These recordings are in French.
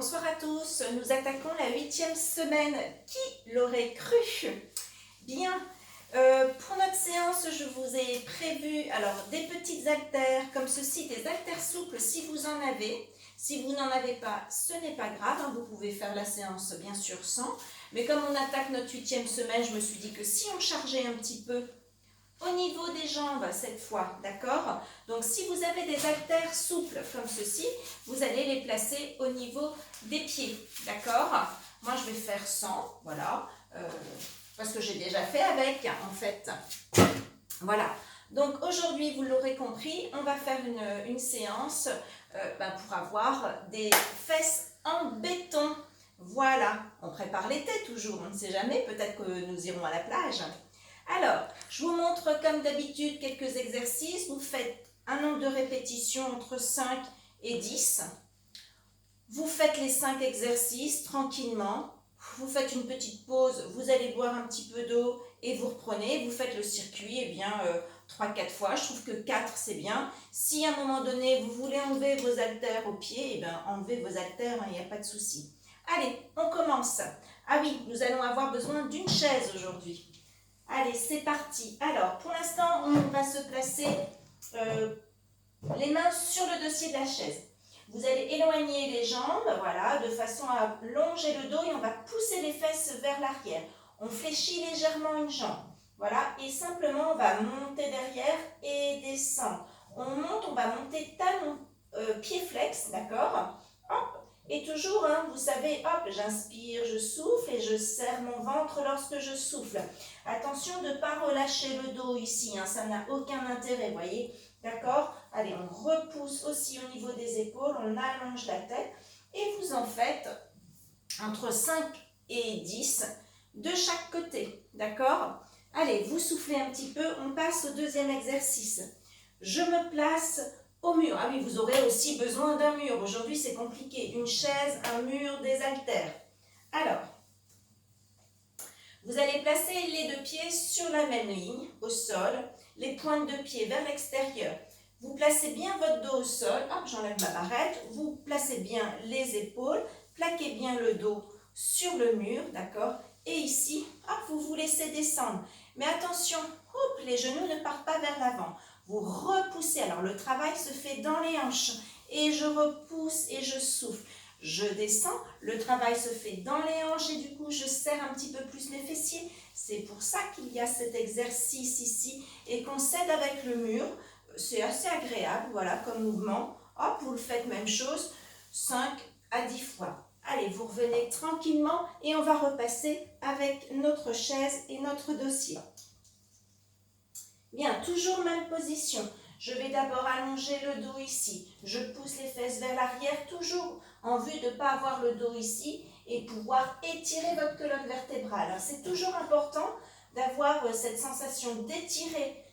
Bonsoir à tous, nous attaquons la 8e semaine. Qui l'aurait cru? Bien, pour notre séance, je vous ai prévu des petites haltères comme ceci, des haltères souples si vous en avez. Si vous n'en avez pas, ce n'est pas grave, hein, vous pouvez faire la séance bien sûr sans. Mais comme on attaque notre 8e semaine, je me suis dit que si on chargeait un petit peu au niveau des jambes cette fois, d'accord? Donc si vous avez des haltères souples comme ceci, vous allez les placer au niveau des pieds, d'accord? Moi je vais faire 100, voilà, parce que j'ai déjà fait avec en fait. Voilà, donc aujourd'hui vous l'aurez compris, on va faire une séance pour avoir des fesses en béton. Voilà, on prépare l'été toujours, on ne sait jamais, peut-être que nous irons à la plage. Alors, je vous montre comme d'habitude quelques exercices. Vous faites un nombre de répétitions entre 5 et 10. Vous faites les 5 exercices tranquillement. Vous faites une petite pause, vous allez boire un petit peu d'eau et vous reprenez. Vous faites le circuit 3-4 fois. Je trouve que 4 c'est bien. Si à un moment donné vous voulez enlever vos haltères aux pieds, enlevez vos haltères, il n'y a pas de souci. Allez, on commence. Ah oui, nous allons avoir besoin d'une chaise aujourd'hui. Allez, c'est parti. Alors, pour l'instant, on va se placer les mains sur le dossier de la chaise. Vous allez éloigner les jambes, voilà, de façon à longer le dos et on va pousser les fesses vers l'arrière. On fléchit légèrement une jambe, voilà, et simplement on va monter derrière et descendre. On monte, on va monter talon, pied flex, d'accord? Hop. Et toujours, hein, vous savez, hop, j'inspire, je souffle et je serre mon ventre lorsque je souffle. Attention de ne pas relâcher le dos ici, hein, ça n'a aucun intérêt, voyez, d'accord? Allez, on repousse aussi au niveau des épaules, on allonge la tête et vous en faites entre 5 et 10 de chaque côté, d'accord? Allez, vous soufflez un petit peu, on passe au deuxième exercice. Je me place au mur. Ah oui, vous aurez aussi besoin d'un mur. Aujourd'hui, c'est compliqué. Une chaise, un mur, des haltères. Alors, vous allez placer les deux pieds sur la même ligne, au sol, les pointes de pied vers l'extérieur. Vous placez bien votre dos au sol. Hop, j'enlève ma barrette. Vous placez bien les épaules, plaquez bien le dos sur le mur, d'accord? Et ici, hop, vous vous laissez descendre. Mais attention, hop, les genoux ne partent pas vers l'avant. Vous repoussez. Alors, le travail se fait dans les hanches. Et je repousse et je souffle. Je descends. Le travail se fait dans les hanches et du coup, je serre un petit peu plus mes fessiers. C'est pour ça qu'il y a cet exercice ici et qu'on s'aide avec le mur. C'est assez agréable, voilà, comme mouvement. Hop, vous le faites même chose, 5 à 10 fois. Allez, vous revenez tranquillement et on va repasser avec notre chaise et notre dossier. Bien, toujours même position. Je vais d'abord allonger le dos ici. Je pousse les fesses vers l'arrière, toujours en vue de ne pas avoir le dos ici et pouvoir étirer votre colonne vertébrale. C'est toujours important d'avoir cette sensation d'étirer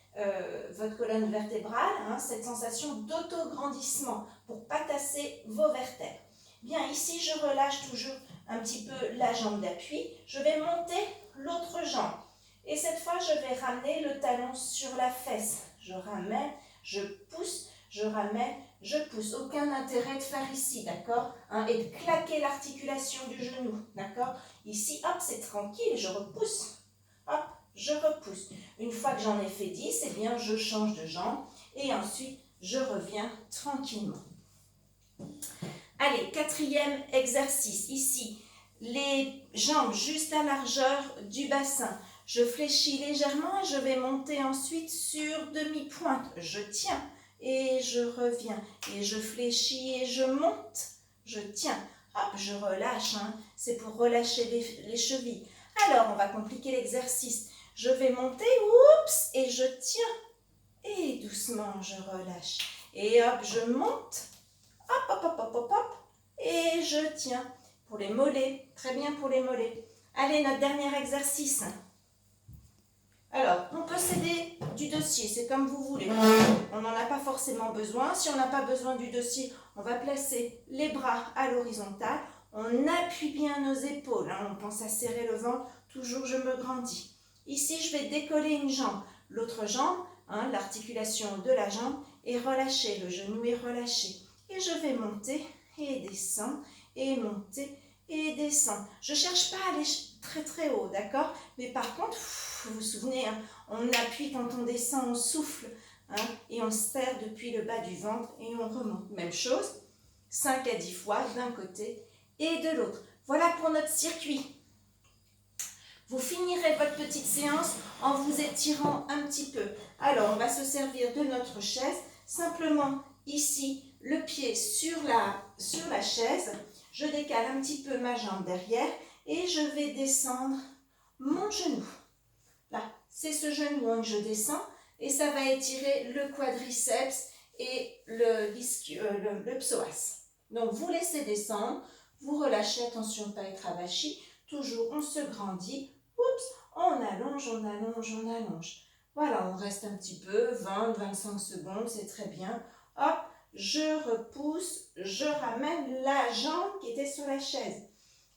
votre colonne vertébrale, hein, cette sensation d'autograndissement pour ne pas tasser vos vertèbres. Bien, ici, je relâche toujours un petit peu la jambe d'appui. Je vais monter l'autre jambe. Et cette fois, je vais ramener le talon sur la fesse. Je ramène, je pousse, je ramène, je pousse. Aucun intérêt de faire ici, d'accord, hein, et de claquer l'articulation du genou, d'accord? Ici, hop, c'est tranquille, je repousse. Hop, je repousse. Une fois que j'en ai fait 10, eh bien, je change de jambe et ensuite, je reviens tranquillement. Allez, quatrième exercice. Ici, les jambes juste la largeur du bassin. Je fléchis légèrement et je vais monter ensuite sur demi-pointe. Je tiens et je reviens. Et je fléchis et je monte. Je tiens. Hop, je relâche. Hein. C'est pour relâcher les chevilles. Alors, on va compliquer l'exercice. Je vais monter, oups, et je tiens. Et doucement, je relâche. Et hop, je monte. Hop, hop, hop, hop, hop, hop. Et je tiens. Pour les mollets. Très bien pour les mollets. Allez, notre dernier exercice. Alors, on peut s'aider du dossier, c'est comme vous voulez. On n'en a pas forcément besoin. Si on n'a pas besoin du dossier, on va placer les bras à l'horizontale. On appuie bien nos épaules. Hein, on pense à serrer le ventre. Toujours, je me grandis. Ici, je vais décoller une jambe. L'autre jambe, hein, l'articulation de la jambe est relâchée. Le genou est relâché. Et je vais monter et descendre. et monter et descendre. Je ne cherche pas à aller très très haut, d'accord? Mais par contre, vous vous souvenez, hein, on appuie quand on descend, on souffle, hein, et on serre depuis le bas du ventre et on remonte. Même chose, 5 à 10 fois d'un côté et de l'autre. Voilà pour notre circuit. Vous finirez votre petite séance en vous étirant un petit peu. Alors, on va se servir de notre chaise. Simplement, ici, le pied sur la chaise. Je décale un petit peu ma jambe derrière et je vais descendre mon genou. Là, c'est ce genou que je descends et ça va étirer le quadriceps et le psoas. Donc, vous laissez descendre, vous relâchez, attention de ne pas être avachi. Toujours, on se grandit. Oups, on allonge, on allonge, on allonge. Voilà, on reste un petit peu, 20-25 secondes, c'est très bien. Hop, je repousse, je ramène la jambe qui était sur la chaise.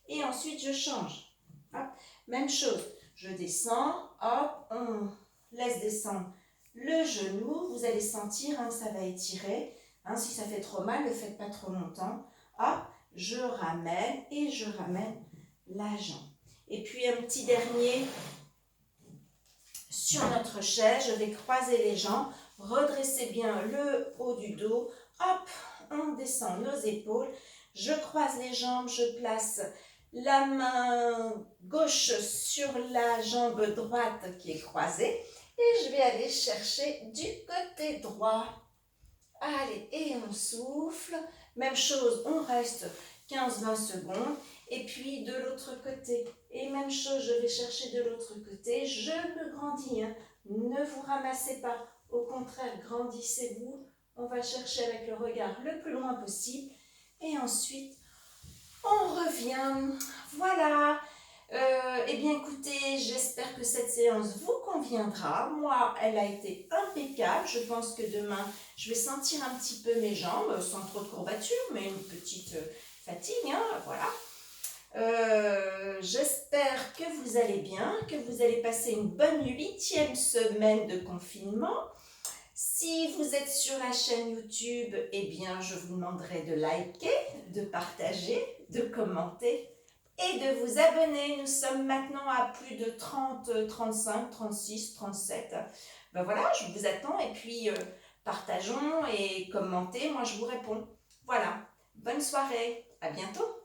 Et ensuite, je change. Hop, même chose, je descends, hop, on laisse descendre le genou. Vous allez sentir, hein, ça va étirer. Hein, si ça fait trop mal, ne le faites pas trop longtemps. Hop, je ramène et je ramène la jambe. Et puis un petit dernier sur notre chaise, je vais croiser les jambes, redresser bien le haut du dos, hop, on descend nos épaules, je croise les jambes, je place la main gauche sur la jambe droite qui est croisée et je vais aller chercher du côté droit. Allez, et on souffle, même chose, on reste 15-20 secondes. Et puis de l'autre côté, et même chose, je vais chercher de l'autre côté, je me grandis, hein. Ne vous ramassez pas, au contraire, grandissez-vous, on va chercher avec le regard le plus loin possible, et ensuite, on revient, voilà. Eh bien écoutez, j'espère que cette séance vous conviendra. Moi, elle a été impeccable. Je pense que demain, je vais sentir un petit peu mes jambes, sans trop de courbatures, mais une petite fatigue, hein, voilà. J'espère que vous allez bien, que vous allez passer une bonne 8e semaine de confinement. Si vous êtes sur la chaîne YouTube, eh bien, je vous demanderai de liker, de partager, de commenter et de vous abonner. Nous sommes maintenant à plus de 30, 35, 36, 37. Ben voilà, je vous attends et puis partageons et commentez. Moi, je vous réponds. Voilà, bonne soirée, à bientôt.